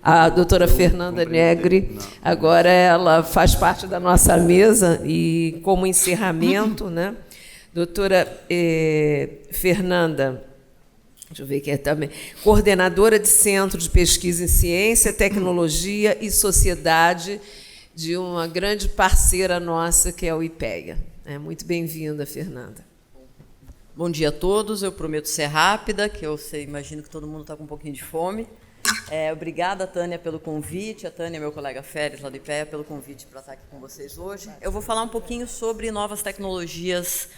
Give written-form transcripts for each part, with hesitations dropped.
A doutora Fernanda Negri, agora ela faz parte da nossa mesa e, como encerramento, né, doutora Fernanda, deixa eu ver quem é também, coordenadora de Centro de Pesquisa em Ciência, Tecnologia e Sociedade de uma grande parceira nossa, que é o IPEA. Muito bem-vinda, Fernanda. Bom dia a todos, eu prometo ser rápida, que eu imagino que todo mundo está com um pouquinho de fome. Obrigada, Tânia, pelo convite, a Tânia, meu colega Férez, lá do IPEA, pelo convite para estar aqui com vocês hoje. Eu vou falar um pouquinho sobre novas tecnologias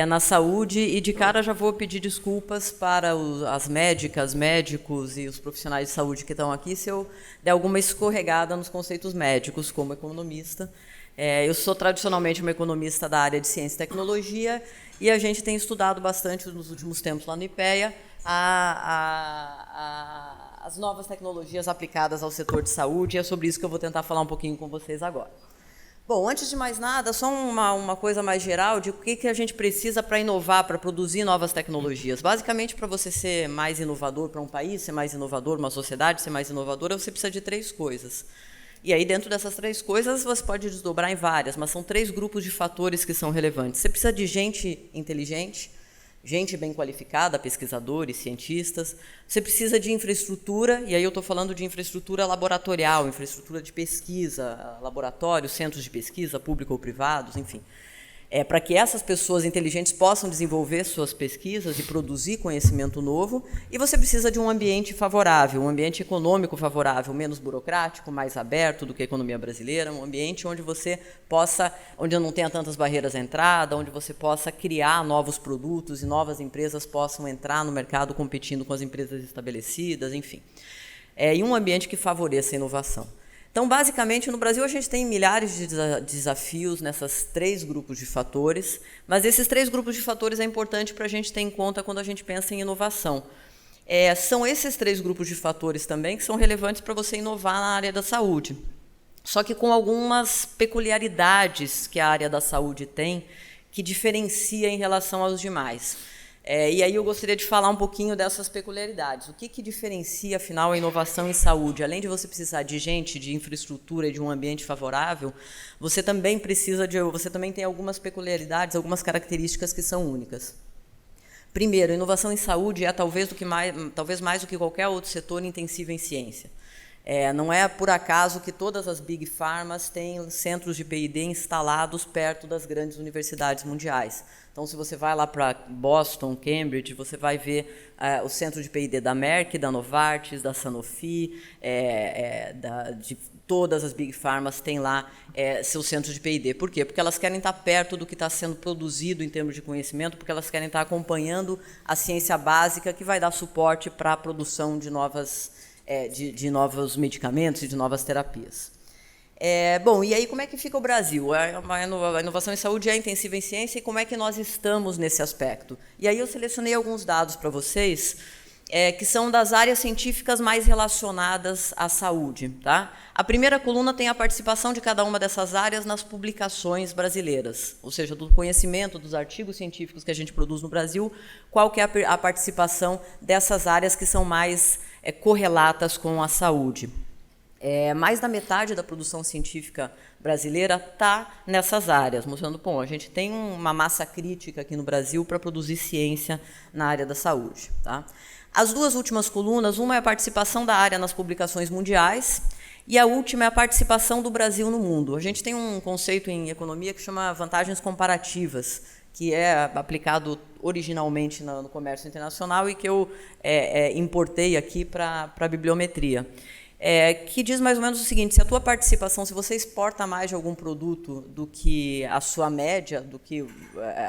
na saúde e, de cara, já vou pedir desculpas para as médicas, médicos e os profissionais de saúde que estão aqui se eu der alguma escorregada nos conceitos médicos, como economista. Eu sou tradicionalmente uma economista da área de ciência e tecnologia e a gente tem estudado bastante nos últimos tempos lá no IPEA as novas tecnologias aplicadas ao setor de saúde, e é sobre isso que eu vou tentar falar um pouquinho com vocês agora. Bom, antes de mais nada, só uma coisa mais geral de o que a gente precisa para inovar, para produzir novas tecnologias. Basicamente, para você ser mais inovador para um país, ser mais inovador, uma sociedade ser mais inovadora, você precisa de 3 coisas. E aí, dentro dessas 3 coisas, você pode desdobrar em várias, mas são 3 grupos de fatores que são relevantes. Você precisa de gente inteligente, gente bem qualificada, pesquisadores, cientistas. Você precisa de infraestrutura, e aí eu estou falando de infraestrutura laboratorial, infraestrutura de pesquisa, laboratórios, centros de pesquisa, público ou privados, enfim. Para que essas pessoas inteligentes possam desenvolver suas pesquisas e produzir conhecimento novo, e você precisa de um ambiente favorável, um ambiente econômico favorável, menos burocrático, mais aberto do que a economia brasileira, um ambiente onde você possa, onde não tenha tantas barreiras à entrada, onde você possa criar novos produtos e novas empresas possam entrar no mercado competindo com as empresas estabelecidas, enfim. E um ambiente que favoreça a inovação. Então, basicamente, no Brasil, a gente tem milhares de desafios nessas 3 grupos de fatores, mas esses 3 grupos de fatores é importante para a gente ter em conta quando a gente pensa em inovação. São esses 3 grupos de fatores também que são relevantes para você inovar na área da saúde, só que com algumas peculiaridades que a área da saúde tem que diferencia em relação aos demais. E aí eu gostaria de falar um pouquinho dessas peculiaridades. O que diferencia, afinal, a inovação em saúde? Além de você precisar de gente, de infraestrutura e de um ambiente favorável, você também tem algumas peculiaridades, algumas características que são únicas. Primeiro, a inovação em saúde é talvez mais do que qualquer outro setor intensivo em ciência. Não é por acaso que todas as Big Pharmas têm centros de P&D instalados perto das grandes universidades mundiais. Então, se você vai lá para Boston, Cambridge, você vai ver o centro de P&D da Merck, da Novartis, da Sanofi, de todas as Big Pharmas têm lá seus centros de P&D. Por quê? Porque elas querem estar perto do que está sendo produzido em termos de conhecimento, porque elas querem estar acompanhando a ciência básica que vai dar suporte para a produção de de novos medicamentos e de novas terapias. Bom, e aí como é que fica o Brasil? A inovação em saúde é intensiva em ciência, e como é que nós estamos nesse aspecto? E aí eu selecionei alguns dados para vocês, que são das áreas científicas mais relacionadas à saúde. Tá? A primeira coluna tem a participação de cada uma dessas áreas nas publicações brasileiras, ou seja, do conhecimento dos artigos científicos que a gente produz no Brasil, qual que é a participação dessas áreas que são mais correlatas com a saúde. Mais da metade da produção científica brasileira está nessas áreas, mostrando que a gente tem uma massa crítica aqui no Brasil para produzir ciência na área da saúde. Tá? As 2 últimas colunas, uma é a participação da área nas publicações mundiais e a última é a participação do Brasil no mundo. A gente tem um conceito em economia que chama vantagens comparativas, que é aplicado originalmente no comércio internacional e que eu importei aqui para a bibliometria. Que diz mais ou menos o seguinte: se a tua participação, se você exporta mais de algum produto do que a sua média, do que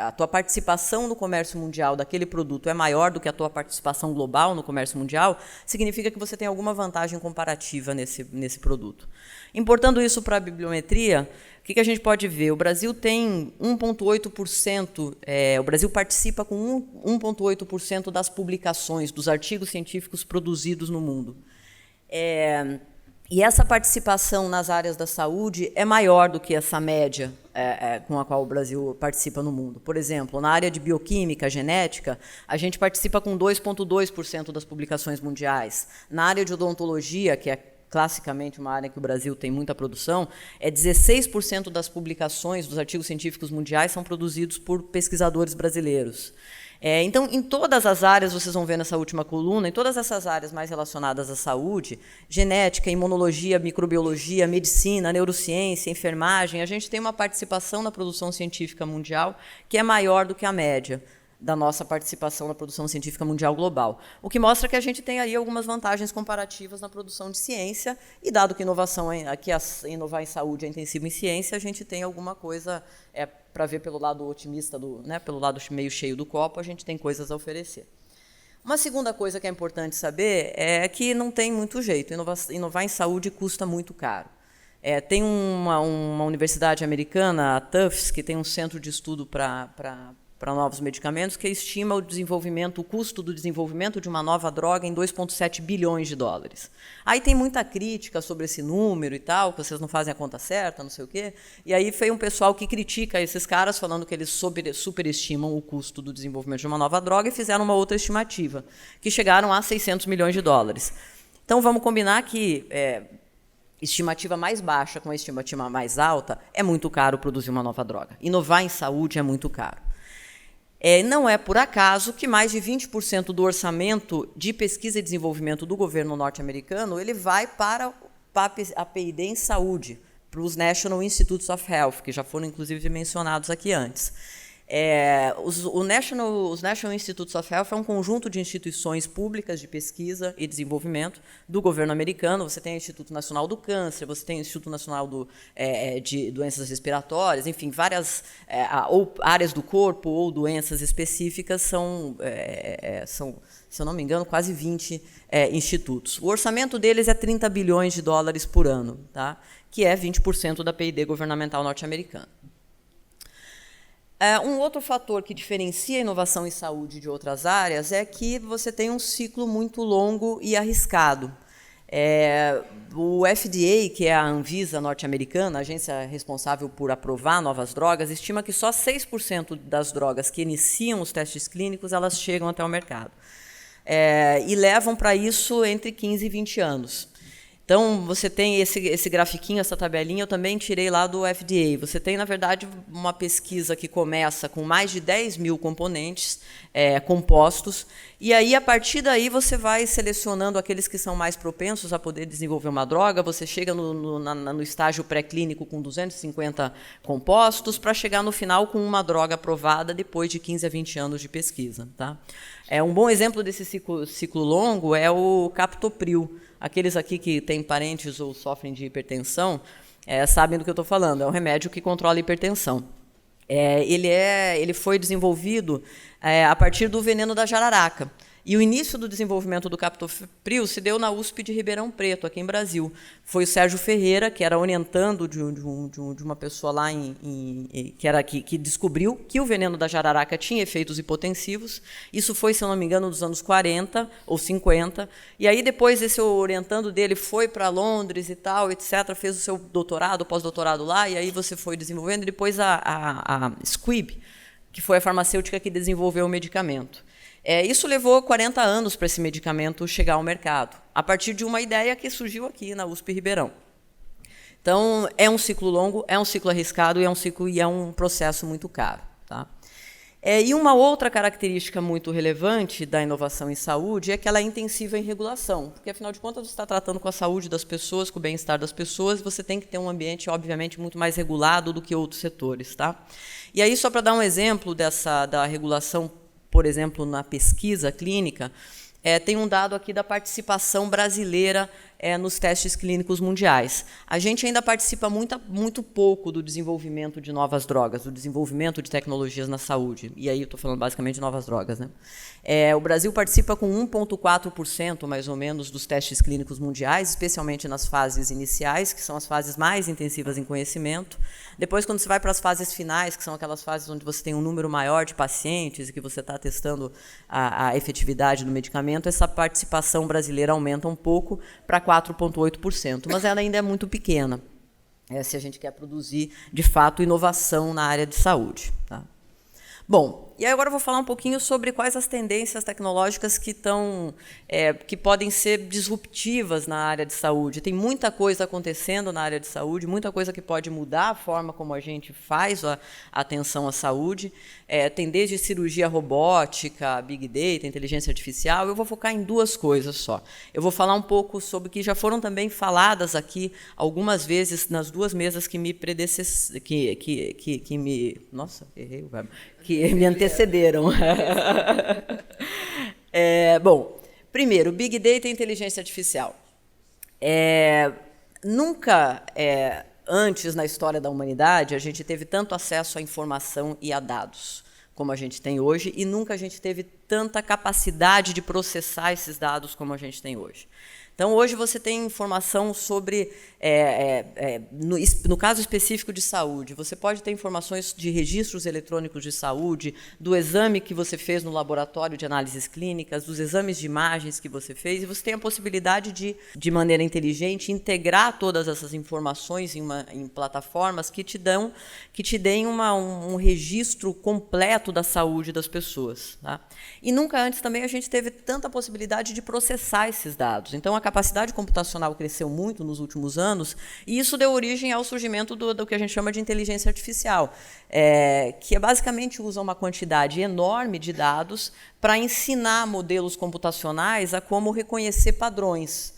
a tua participação no comércio mundial daquele produto é maior do que a tua participação global no comércio mundial, significa que você tem alguma vantagem comparativa nesse produto. Importando isso para a bibliometria, o que a gente pode ver? O Brasil tem 1,8%, o Brasil participa com 1,8% das publicações, dos artigos científicos produzidos no mundo. E essa participação nas áreas da saúde é maior do que essa média com a qual o Brasil participa no mundo. Por exemplo, na área de bioquímica, genética, a gente participa com 2,2% das publicações mundiais. Na área de odontologia, que é classicamente uma área que o Brasil tem muita produção, 16% das publicações dos artigos científicos mundiais são produzidos por pesquisadores brasileiros. Então, em todas as áreas, vocês vão ver nessa última coluna, em todas essas áreas mais relacionadas à saúde, genética, imunologia, microbiologia, medicina, neurociência, enfermagem, a gente tem uma participação na produção científica mundial que é maior do que a média da nossa participação na produção científica mundial global. O que mostra que a gente tem aí algumas vantagens comparativas na produção de ciência, e dado que inovar em saúde é intensivo em ciência, a gente tem alguma coisa, para ver pelo lado otimista, pelo lado meio cheio do copo, a gente tem coisas a oferecer. Uma segunda coisa que é importante saber é que não tem muito jeito, inovar em saúde custa muito caro. Tem uma universidade americana, a Tufts, que tem um centro de estudo para novos medicamentos, que estima o custo do desenvolvimento de uma nova droga em 2,7 bilhões de dólares. Aí tem muita crítica sobre esse número e tal, que vocês não fazem a conta certa, não sei o quê. E aí foi um pessoal que critica esses caras, falando que eles superestimam o custo do desenvolvimento de uma nova droga, e fizeram uma outra estimativa, que chegaram a 600 milhões de dólares. Então, vamos combinar que estimativa mais baixa com a estimativa mais alta é muito caro produzir uma nova droga. Inovar em saúde é muito caro. Não é por acaso que mais de 20% do orçamento de pesquisa e desenvolvimento do governo norte-americano ele vai para a P&D em saúde, para os National Institutes of Health, que já foram, inclusive, mencionados aqui antes. Os National Institutes of Health é um conjunto de instituições públicas de pesquisa e desenvolvimento do governo americano. Você tem o Instituto Nacional do Câncer, você tem o Instituto Nacional de Doenças Respiratórias, enfim, várias ou áreas do corpo ou doenças específicas são, se eu não me engano, quase 20 institutos. O orçamento deles é 30 bilhões de dólares por ano, tá? Que é 20% da P&D governamental norte-americana. Um outro fator que diferencia a inovação em saúde de outras áreas é que você tem um ciclo muito longo e arriscado. O FDA, que é a Anvisa norte-americana, a agência responsável por aprovar novas drogas, estima que só 6% das drogas que iniciam os testes clínicos elas chegam até o mercado. E levam para isso entre 15 e 20 anos. Então, você tem esse grafiquinho, essa tabelinha, eu também tirei lá do FDA. Você tem, na verdade, uma pesquisa que começa com mais de 10 mil componentes compostos, e aí, a partir daí, você vai selecionando aqueles que são mais propensos a poder desenvolver uma droga. Você chega no estágio pré-clínico com 250 compostos, para chegar no final com uma droga aprovada depois de 15 a 20 anos de pesquisa. Tá? Um bom exemplo desse ciclo longo é o Captopril. Aqueles aqui que têm parentes ou sofrem de hipertensão sabem do que eu estou falando. É um remédio que controla a hipertensão. Ele foi desenvolvido a partir do veneno da jararaca. E o início do desenvolvimento do Captopril se deu na USP de Ribeirão Preto, aqui em Brasil. Foi o Sérgio Ferreira, que era orientando de uma pessoa lá que descobriu que o veneno da jararaca tinha efeitos hipotensivos. Isso foi, se eu não me engano, nos anos 40 ou 50. E aí, depois, esse orientando dele foi para Londres e tal, etc., fez o seu doutorado, pós-doutorado lá, e aí você foi desenvolvendo. E depois a Squibb, que foi a farmacêutica que desenvolveu o medicamento. Isso levou 40 anos para esse medicamento chegar ao mercado, a partir de uma ideia que surgiu aqui na USP Ribeirão. Então, é um ciclo longo, é um ciclo arriscado e é um processo muito caro. Tá? E uma outra característica muito relevante da inovação em saúde é que ela é intensiva em regulação, porque, afinal de contas, você está tratando com a saúde das pessoas, com o bem-estar das pessoas, você tem que ter um ambiente, obviamente, muito mais regulado do que outros setores. Tá? E aí, só para dar um exemplo da regulação, por exemplo, na pesquisa clínica, tem um dado aqui da participação brasileira nos testes clínicos mundiais. A gente ainda participa muito pouco do desenvolvimento de novas drogas, do desenvolvimento de tecnologias na saúde. E aí eu estou falando basicamente de novas drogas. Né? O Brasil participa com 1,4%, mais ou menos, dos testes clínicos mundiais, especialmente nas fases iniciais, que são as fases mais intensivas em conhecimento. Depois, quando você vai para as fases finais, que são aquelas fases onde você tem um número maior de pacientes e que você está testando a efetividade do medicamento, essa participação brasileira aumenta um pouco para 4,8%, mas ela ainda é muito pequena, se a gente quer produzir, de fato, inovação na área de saúde. Tá? Bom, e aí agora eu vou falar um pouquinho sobre quais as tendências tecnológicas que podem ser disruptivas na área de saúde. Tem muita coisa acontecendo na área de saúde, muita coisa que pode mudar a forma como a gente faz a atenção à saúde. Tem desde cirurgia robótica, big data, inteligência artificial. Eu vou focar em duas coisas só. Eu vou falar um pouco sobre que já foram também faladas aqui algumas vezes nas duas mesas que me que me antecederam. Bom, primeiro, Big Data e inteligência artificial. Nunca antes na história da humanidade a gente teve tanto acesso à informação e a dados como a gente tem hoje, e nunca a gente teve tanta capacidade de processar esses dados como a gente tem hoje. Então, hoje você tem informação sobre, no caso específico de saúde, você pode ter informações de registros eletrônicos de saúde, do exame que você fez no laboratório de análises clínicas, dos exames de imagens que você fez, e você tem a possibilidade de maneira inteligente, integrar todas essas informações em plataformas que te deem um registro completo da saúde das pessoas. Tá? E nunca antes também a gente teve tanta possibilidade de processar esses dados. Então, a capacidade computacional cresceu muito nos últimos anos, e isso deu origem ao surgimento do que a gente chama de inteligência artificial, que basicamente usa uma quantidade enorme de dados para ensinar modelos computacionais a como reconhecer padrões.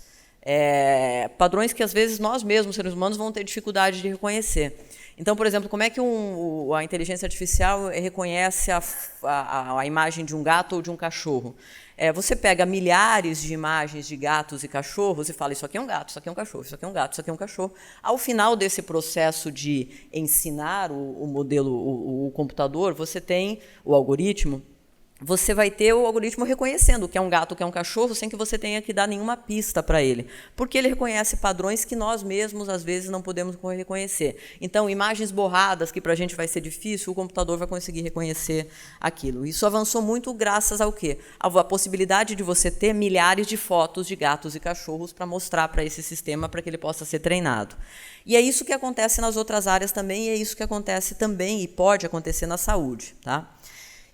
Padrões que, às vezes, nós mesmos, seres humanos, vamos ter dificuldade de reconhecer. Então, por exemplo, como é que a inteligência artificial reconhece a imagem de um gato ou de um cachorro? Você pega milhares de imagens de gatos e cachorros e fala, isso aqui é um gato, isso aqui é um cachorro, isso aqui é um gato, isso aqui é um cachorro. Ao final desse processo de ensinar o modelo, o computador, você tem o algoritmo, você vai ter o algoritmo reconhecendo o que é um gato, o que é um cachorro, sem que você tenha que dar nenhuma pista para ele. Porque ele reconhece padrões que nós mesmos, às vezes, não podemos reconhecer. Então, imagens borradas, que para a gente vai ser difícil, o computador vai conseguir reconhecer aquilo. Isso avançou muito graças ao quê? A possibilidade de você ter milhares de fotos de gatos e cachorros para mostrar para esse sistema, para que ele possa ser treinado. E é isso que acontece nas outras áreas também, e é isso que acontece também e pode acontecer na saúde. Tá?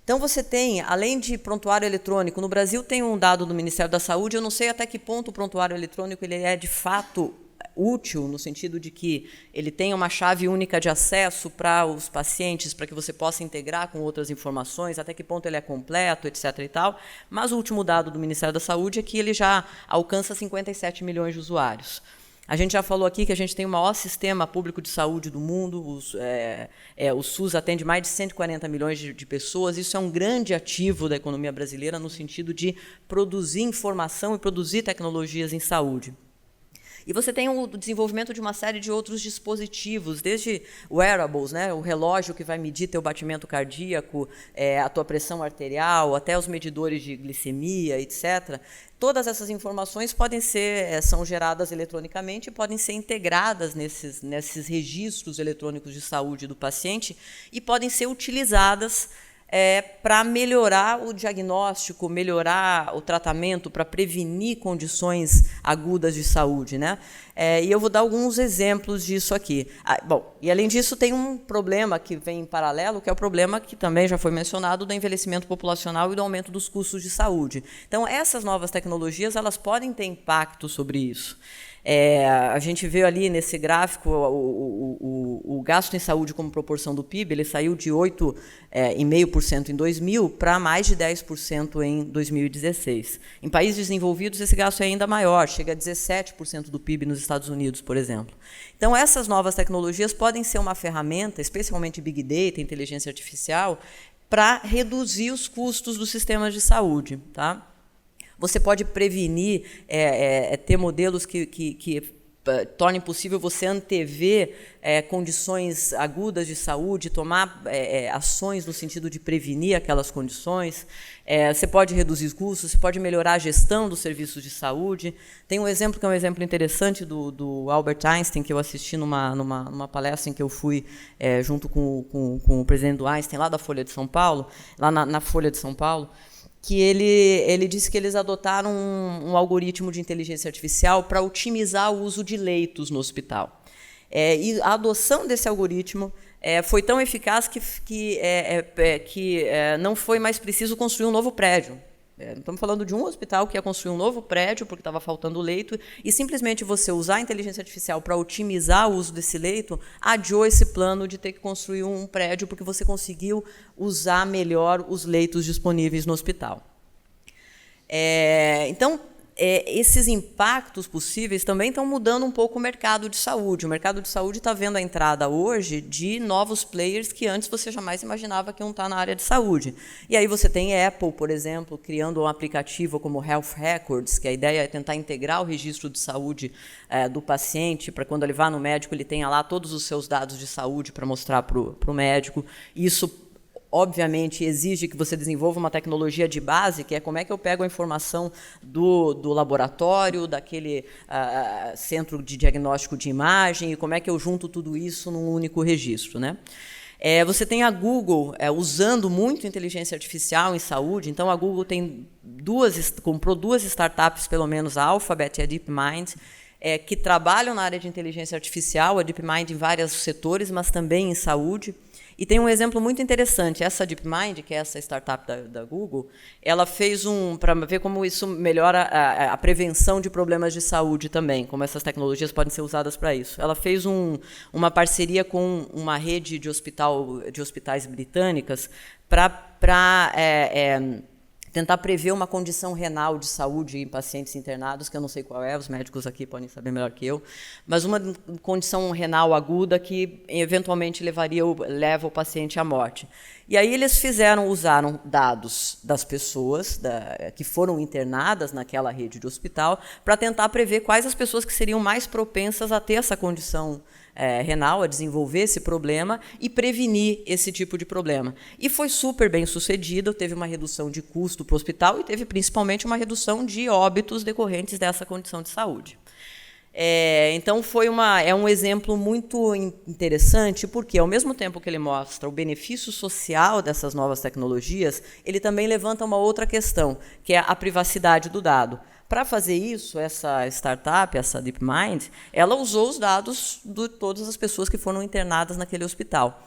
Então, você tem, além de prontuário eletrônico, no Brasil tem um dado do Ministério da Saúde, eu não sei até que ponto o prontuário eletrônico ele é de fato útil, no sentido de que ele tem uma chave única de acesso para os pacientes, para que você possa integrar com outras informações, até que ponto ele é completo, etc. e tal. Mas o último dado do Ministério da Saúde é que ele já alcança 57 milhões de usuários. A gente já falou aqui que a gente tem o maior sistema público de saúde do mundo, o SUS atende mais de 140 milhões de pessoas, isso é um grande ativo da economia brasileira no sentido de produzir informação e produzir tecnologias em saúde. E você tem o desenvolvimento de uma série de outros dispositivos, desde wearables, né, o relógio que vai medir teu batimento cardíaco, a tua pressão arterial, até os medidores de glicemia, etc. Todas essas informações são geradas eletronicamente e podem ser integradas nesses registros eletrônicos de saúde do paciente e podem ser utilizadas para melhorar o diagnóstico, melhorar o tratamento, para prevenir condições agudas de saúde. Né? E eu vou dar alguns exemplos disso aqui. Bom, e além disso, tem um problema que vem em paralelo, que é o problema que também já foi mencionado, do envelhecimento populacional e do aumento dos custos de saúde. Então, essas novas tecnologias elas podem ter impacto sobre isso. A gente vê ali nesse gráfico o gasto em saúde como proporção do PIB, ele saiu de 8,5% em 2000 para mais de 10% em 2016. Em países desenvolvidos, esse gasto é ainda maior, chega a 17% do PIB nos Estados Unidos, por exemplo. Então, essas novas tecnologias podem ser uma ferramenta, especialmente Big Data, inteligência artificial, para reduzir os custos dos sistemas de saúde. Tá? Você pode prevenir, ter modelos que tornem possível você antever condições agudas de saúde, tomar ações no sentido de prevenir aquelas condições. Você pode reduzir os custos, você pode melhorar a gestão dos serviços de saúde. Tem um exemplo que é um exemplo interessante do Albert Einstein, que eu assisti numa palestra em que eu fui junto com o presidente do Einstein, lá da Folha de São Paulo, lá na Folha de São Paulo, que ele disse que eles adotaram um algoritmo de inteligência artificial para otimizar o uso de leitos no hospital. E a adoção desse algoritmo foi tão eficaz que não foi mais preciso construir um novo prédio. Estamos falando de um hospital que ia construir um novo prédio porque estava faltando leito, e simplesmente você usar a inteligência artificial para otimizar o uso desse leito, adiou esse plano de ter que construir um prédio porque você conseguiu usar melhor os leitos disponíveis no hospital. Então, esses impactos possíveis também estão mudando um pouco o mercado de saúde. O mercado de saúde está vendo a entrada hoje de novos players que antes você jamais imaginava que iam estar na área de saúde. E aí você tem a Apple, por exemplo, criando um aplicativo como Health Records, que a ideia é tentar integrar o registro de saúde do paciente, para quando ele vá no médico, ele tenha lá todos os seus dados de saúde para mostrar para o médico. Isso obviamente, exige que você desenvolva uma tecnologia de base, que é como é que eu pego a informação do laboratório, daquele centro de diagnóstico de imagem, e como é que eu junto tudo isso num único registro, né? Você tem a Google usando muito inteligência artificial em saúde. Então, a Google comprou duas startups, pelo menos, a Alphabet e a DeepMind, que trabalham na área de inteligência artificial, a DeepMind em vários setores, mas também em saúde. E tem um exemplo muito interessante. Essa DeepMind, que é essa startup da Google, ela fez para ver como isso melhora a prevenção de problemas de saúde também, como essas tecnologias podem ser usadas para isso. Ela fez uma parceria com uma rede de hospitais britânicas para tentar prever uma condição renal de saúde em pacientes internados, que eu não sei qual é, os médicos aqui podem saber melhor que eu, mas uma condição renal aguda que eventualmente leva o paciente à morte. E aí eles usaram dados das pessoas que foram internadas naquela rede de hospital para tentar prever quais as pessoas que seriam mais propensas a ter essa condição renal, a desenvolver esse problema e prevenir esse tipo de problema. E foi super bem sucedido, teve uma redução de custo para o hospital e teve principalmente uma redução de óbitos decorrentes dessa condição de saúde. Então, é um exemplo muito interessante, porque, ao mesmo tempo que ele mostra o benefício social dessas novas tecnologias, ele também levanta uma outra questão, que é a privacidade do dado. Para fazer isso, essa startup, essa DeepMind, ela usou os dados de todas as pessoas que foram internadas naquele hospital.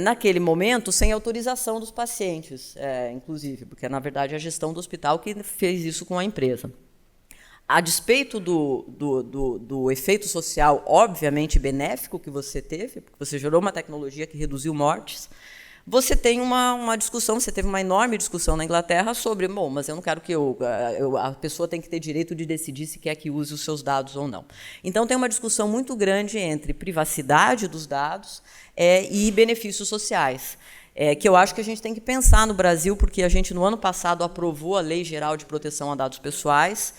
Naquele momento, sem autorização dos pacientes, inclusive, porque, na verdade, é a gestão do hospital que fez isso com a empresa. A despeito do efeito social, obviamente, benéfico que você teve, porque você gerou uma tecnologia que reduziu mortes, você tem uma discussão, você teve uma enorme discussão na Inglaterra sobre, mas eu não quero que a pessoa tem que ter direito de decidir se quer que use os seus dados ou não. Então, tem uma discussão muito grande entre privacidade dos dados e benefícios sociais. Que eu acho que a gente tem que pensar no Brasil, porque a gente, no ano passado, aprovou a Lei Geral de Proteção a Dados Pessoais.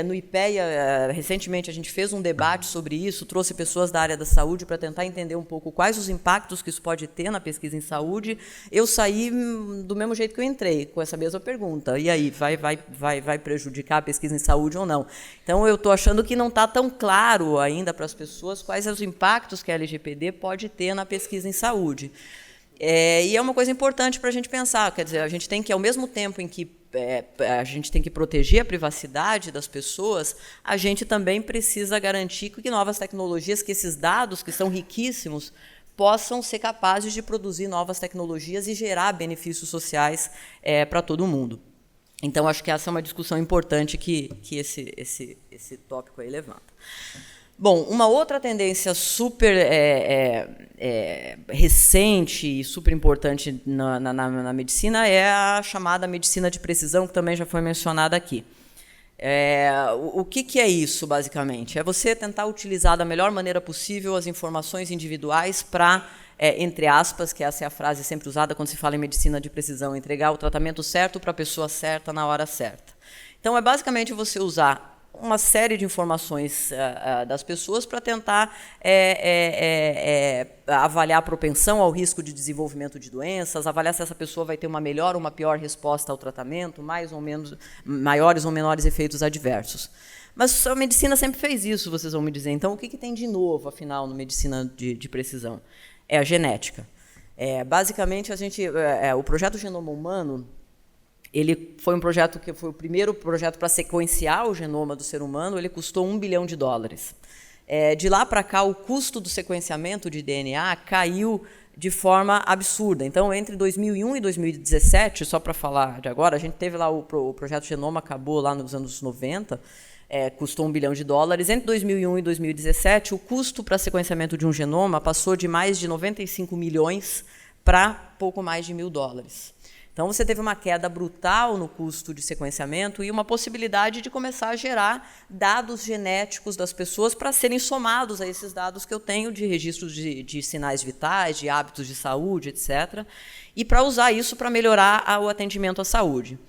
No IPEA, recentemente, a gente fez um debate sobre isso, trouxe pessoas da área da saúde para tentar entender um pouco quais os impactos que isso pode ter na pesquisa em saúde. Eu saí do mesmo jeito que eu entrei, com essa mesma pergunta. E aí, vai prejudicar a pesquisa em saúde ou não? Então, eu estou achando que não está tão claro ainda para as pessoas quais os impactos que a LGPD pode ter na pesquisa em saúde. E é uma coisa importante para a gente pensar, quer dizer, a gente tem que, ao mesmo tempo em que a gente tem que proteger a privacidade das pessoas, a gente também precisa garantir que novas tecnologias, que esses dados, que são riquíssimos, possam ser capazes de produzir novas tecnologias e gerar benefícios sociais para todo mundo. Então, acho que essa é uma discussão importante que esse tópico aí levanta. Bom, uma outra tendência super recente e super importante na medicina é a chamada medicina de precisão, que também já foi mencionada aqui. O que é isso, basicamente? É você tentar utilizar da melhor maneira possível as informações individuais para, entre aspas, que essa é a frase sempre usada quando se fala em medicina de precisão, entregar o tratamento certo para a pessoa certa na hora certa. Então, é basicamente você usar uma série de informações das pessoas para tentar avaliar a propensão ao risco de desenvolvimento de doenças, avaliar se essa pessoa vai ter uma melhor ou uma pior resposta ao tratamento, maiores ou menores efeitos adversos. Mas a medicina sempre fez isso, vocês vão me dizer. Então, o que tem de novo, afinal, na medicina de precisão? É a genética. Basicamente, o projeto Genoma Humano, ele foi um projeto que foi o primeiro projeto para sequenciar o genoma do ser humano. Ele custou $1 bilhão. De lá para cá, o custo do sequenciamento de DNA caiu de forma absurda. Então, entre 2001 e 2017, só para falar de agora, a gente teve lá o projeto Genoma, acabou lá nos anos 90, custou $1 bilhão. Entre 2001 e 2017, o custo para sequenciamento de um genoma passou de mais de 95 milhões para pouco mais de $1.000. Então, você teve uma queda brutal no custo de sequenciamento e uma possibilidade de começar a gerar dados genéticos das pessoas para serem somados a esses dados que eu tenho de registros de sinais vitais, de hábitos de saúde, etc., e para usar isso para melhorar o atendimento à saúde.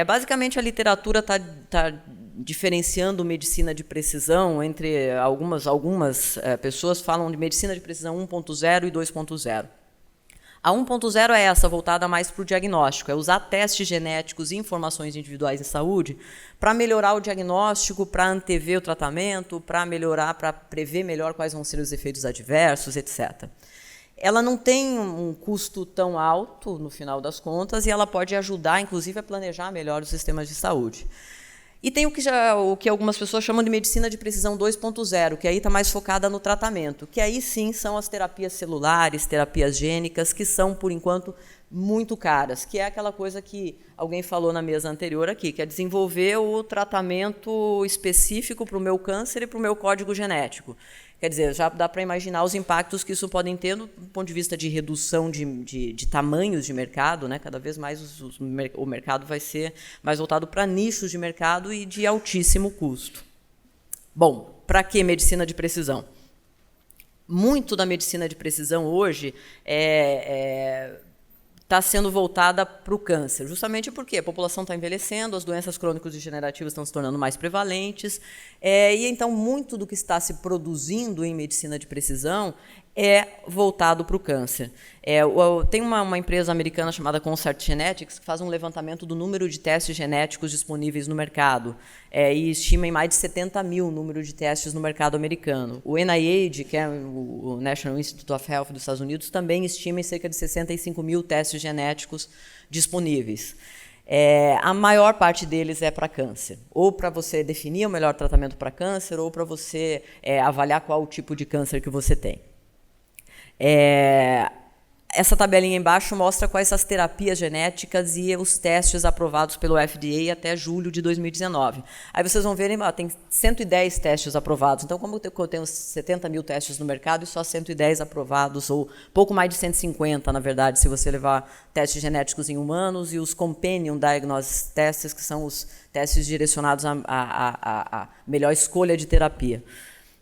Basicamente, a literatura está diferenciando medicina de precisão entre algumas pessoas falam de medicina de precisão 1.0 e 2.0. A 1.0 é essa, voltada mais para o diagnóstico, é usar testes genéticos e informações individuais em saúde para melhorar o diagnóstico, para antever o tratamento, para prever melhor quais vão ser os efeitos adversos, etc. Ela não tem um custo tão alto, no final das contas, e ela pode ajudar, inclusive, a planejar melhor os sistemas de saúde. E tem o que algumas pessoas chamam de medicina de precisão 2.0, que aí está mais focada no tratamento, que aí sim são as terapias celulares, terapias gênicas, que são, por enquanto, muito caras, que é aquela coisa que alguém falou na mesa anterior aqui, que é desenvolver o tratamento específico para o meu câncer e para o meu código genético. Quer dizer, já dá para imaginar os impactos que isso podem ter do ponto de vista de redução de tamanhos de mercado, né? Cada vez mais o mercado vai ser mais voltado para nichos de mercado e de altíssimo custo. Bom, para que medicina de precisão? Muito da medicina de precisão hoje está sendo voltada para o câncer, justamente porque a população está envelhecendo, as doenças crônico-degenerativas estão se tornando mais prevalentes, e então muito do que está se produzindo em medicina de precisão é voltado para o câncer. Tem uma empresa americana chamada Concert Genetics que faz um levantamento do número de testes genéticos disponíveis no mercado e estima em mais de 70 mil o número de testes no mercado americano. O NIH, que é o National Institute of Health dos Estados Unidos, também estima em cerca de 65 mil testes genéticos disponíveis. A maior parte deles é para câncer, ou para você definir o melhor tratamento para câncer, ou para você avaliar qual o tipo de câncer que você tem. Essa tabelinha embaixo mostra quais são as terapias genéticas e os testes aprovados pelo FDA até julho de 2019. Aí vocês vão ver, tem 110 testes aprovados. Então, como eu tenho 70 mil testes no mercado e só 110 aprovados, ou pouco mais de 150, na verdade, se você levar testes genéticos em humanos e os Companion Diagnosis Tests, que são os testes direcionados à melhor escolha de terapia.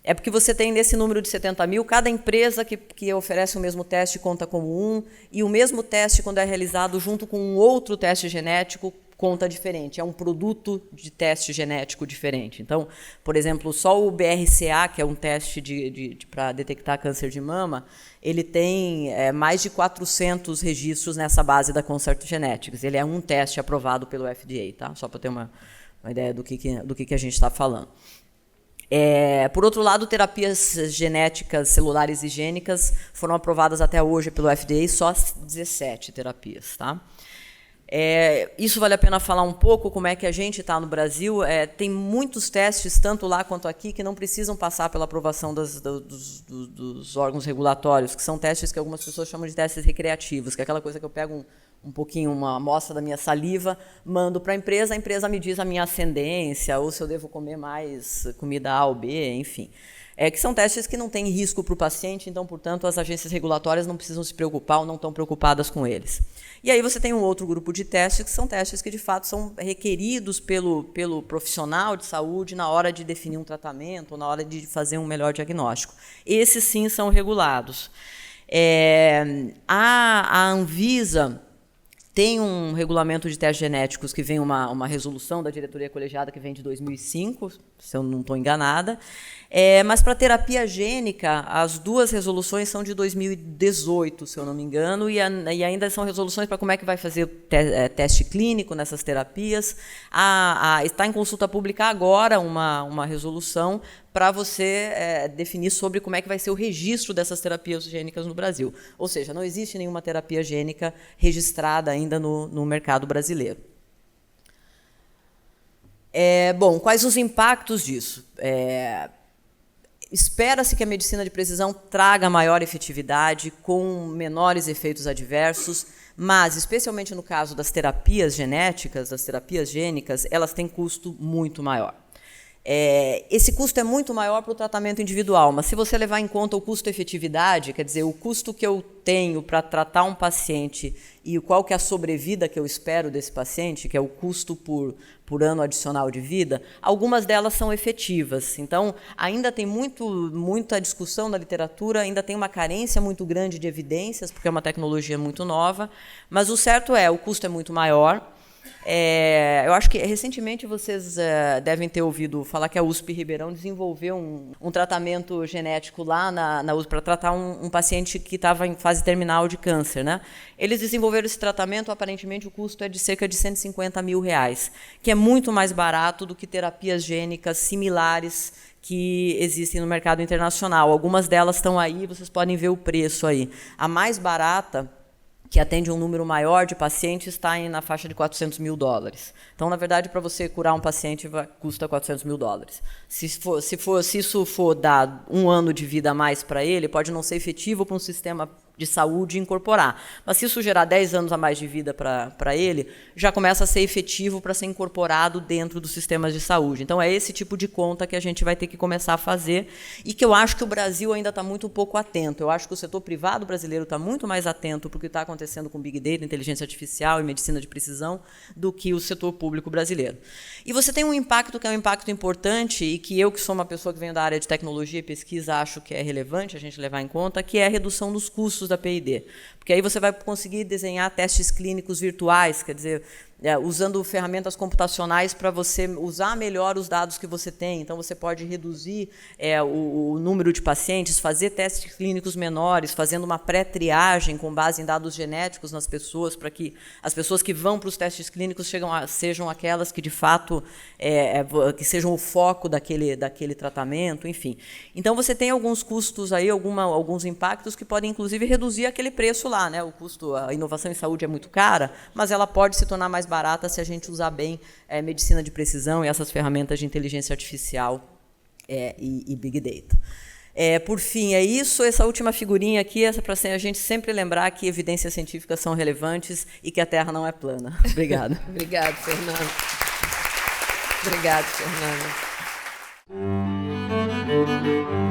É porque você tem nesse número de 70 mil, cada empresa que oferece o mesmo teste conta como um, e o mesmo teste, quando é realizado junto com um outro teste genético, conta diferente. É um produto de teste genético diferente. Então, por exemplo, só o BRCA, que é um teste para detectar câncer de mama, ele tem mais de 400 registros nessa base da Concert Genetics. Ele é um teste aprovado pelo FDA, tá? Só para ter uma ideia do que a gente está falando. Por outro lado, terapias genéticas, celulares e gênicas foram aprovadas até hoje pelo FDA, só 17 terapias. Tá? Isso vale a pena falar um pouco como é que a gente está no Brasil. Tem muitos testes, tanto lá quanto aqui, que não precisam passar pela aprovação dos órgãos regulatórios, que são testes que algumas pessoas chamam de testes recreativos, que é aquela coisa que eu pego um pouquinho, uma amostra da minha saliva, mando para a empresa me diz a minha ascendência, ou se eu devo comer mais comida A ou B, enfim. Que são testes que não têm risco para o paciente, então, portanto, as agências regulatórias não precisam se preocupar ou não estão preocupadas com eles. E aí você tem um outro grupo de testes, que são testes que, de fato, são requeridos pelo profissional de saúde na hora de definir um tratamento, ou na hora de fazer um melhor diagnóstico. Esses, sim, são regulados. A Anvisa tem um regulamento de testes genéticos que vem uma resolução da diretoria colegiada que vem de 2005, se eu não estou enganada. Mas para terapia gênica, as duas resoluções são de 2018, se eu não me engano, e ainda são resoluções para como é que vai fazer teste clínico nessas terapias. Está em consulta pública agora uma resolução para você definir sobre como é que vai ser o registro dessas terapias gênicas no Brasil. Ou seja, não existe nenhuma terapia gênica registrada ainda no mercado brasileiro. Bom, quais os impactos disso? Espera-se que a medicina de precisão traga maior efetividade, com menores efeitos adversos, mas, especialmente no caso das terapias genéticas, das terapias gênicas, elas têm custo muito maior. Esse custo é muito maior para o tratamento individual, mas se você levar em conta o custo-efetividade, quer dizer, o custo que eu tenho para tratar um paciente e qual que é a sobrevida que eu espero desse paciente, que é o custo por ano adicional de vida, algumas delas são efetivas. Então, ainda tem muita discussão na literatura, ainda tem uma carência muito grande de evidências, porque é uma tecnologia muito nova, mas o certo o custo é muito maior. Eu acho que recentemente vocês devem ter ouvido falar que a USP Ribeirão desenvolveu um tratamento genético lá na USP para tratar um paciente que estava em fase terminal de câncer, né? Eles desenvolveram esse tratamento, aparentemente o custo é de cerca de R$150 mil, que é muito mais barato do que terapias gênicas similares que existem no mercado internacional. Algumas delas estão aí, vocês podem ver o preço aí. A mais barata, que atende um número maior de pacientes, está na faixa de $400 mil. Então, na verdade, para você curar um paciente, custa $400 mil. Se isso for dar 1 ano de vida a mais para ele, pode não ser efetivo para um sistema de saúde incorporar. Mas se isso gerar 10 anos a mais de vida para ele, já começa a ser efetivo para ser incorporado dentro dos sistemas de saúde. Então, é esse tipo de conta que a gente vai ter que começar a fazer e que eu acho que o Brasil ainda está muito pouco atento. Eu acho que o setor privado brasileiro está muito mais atento para o que está acontecendo com Big Data, inteligência artificial e medicina de precisão do que o setor público brasileiro. E você tem um impacto que é um impacto importante e que eu, que sou uma pessoa que venho da área de tecnologia e pesquisa, acho que é relevante a gente levar em conta, que é a redução dos custos da PID. Porque aí você vai conseguir desenhar testes clínicos virtuais, quer dizer, usando ferramentas computacionais para você usar melhor os dados que você tem. Então, você pode reduzir o número de pacientes, fazer testes clínicos menores, fazendo uma pré-triagem com base em dados genéticos nas pessoas, para que as pessoas que vão para os testes clínicos sejam aquelas que, de fato, que sejam o foco daquele tratamento, enfim. Então, você tem alguns custos aí, alguns impactos que podem, inclusive, reduzir aquele preço lá, né? O custo, a inovação em saúde é muito cara, mas ela pode se tornar mais barata se a gente usar bem medicina de precisão e essas ferramentas de inteligência artificial e Big Data. Por fim, é isso. Essa última figurinha aqui é para a gente sempre lembrar que evidências científicas são relevantes e que a Terra não é plana. Obrigada. Obrigada, Fernanda. Obrigada, Fernanda.